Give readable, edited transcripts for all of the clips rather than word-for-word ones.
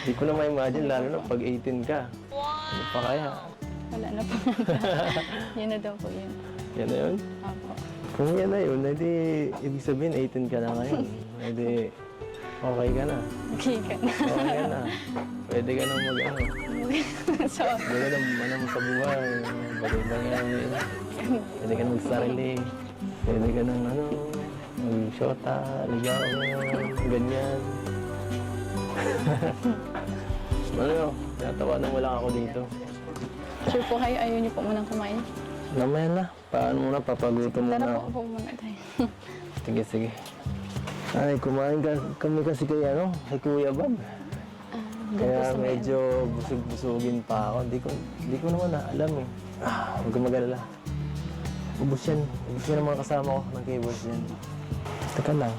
Hindi ko na ma-imagine, lalo na pag 18 ka. Ano pa kaya? Wala na po. Yun na daw po yun. Yan na yun? Opo. Kung yan na yun, edi ibig sabihin 18 ka na ngayon. Edi okay ka na. Okay ka na. Okay ka na. Pwede ka na mag-ano. So, Pwede ka na mo sa buhay. Bagay yan. Pwede ka na magsarili. Pwede ka na mag-shota, ligawan, ganyan. Ano, natawa nang wala ako dito. sure po kayo, ayaw niyo po munang kumain. Namaya na. Paano muna, papagutom muna Tara ako. po muna tayo. Sige, sige. Ay, kumain kami kasi kay Kuya Bob. Kaya medyo busog-busugin pa ako. Hindi ko naman alam eh. Huwag kang mag-alala. Ubus yan. Ubus yan ang mga kasama ko ng keyboards yan. Teka lang.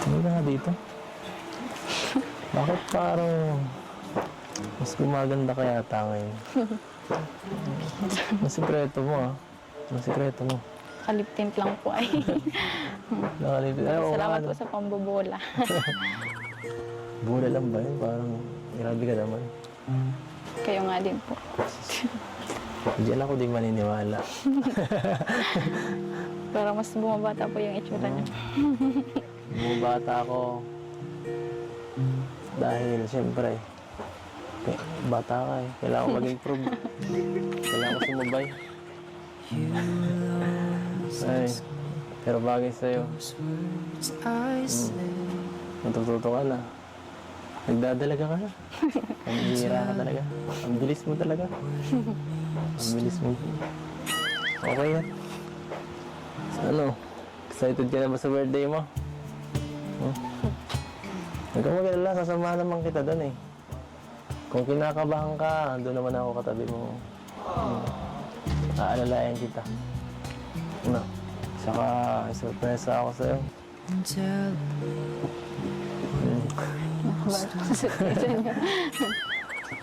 Tingin ka nga dito. Bakit parang mas gumaganda ka yata ngayon? Ang sikreto mo Ang sikreto mo. Kalip tint lang po ay. Nakalipit. Salamat po sa pambobola. Bula lang ba yun? Parang grabe ka naman. Kayo nga din po. Diyan ako di maniniwala. Pero mas bumabata po yung itsura niyo. Bumabata ako dahil siyempre bata ka eh. Kailangan ko mag-improve. Kailangan ko sumabay. Ay, pero bagay sa'yo. Natututo ka na. Nagdadalaga ka na. Ang hihira ka talaga. Ang bilis mo talaga. Ang bilis mo. Okay yan. So, excited ka na ba sa birthday mo? Huwag kang mag-alala, sasamahan naman kita doon eh. Kung kinakabahan ka, doon naman ako katabi mo. Aalalayan kita. Saka surpresa ako sa'yo.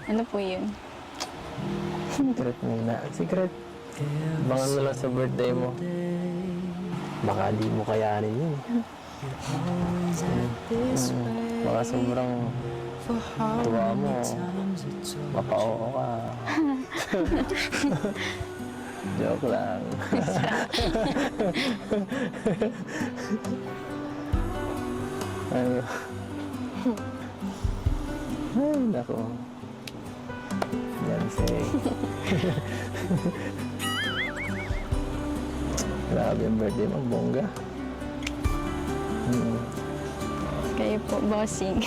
Ano po yun? Secret muna. Secret. Abangan mo lang sa birthday mo. Baka di mo kayanin yun. Baka sobrang tuwa mo. Mapa-oo ka. Joke lang. Ay, nako. Yan say. Grabe ang birthday mo, bongga. Kayo po, bossing.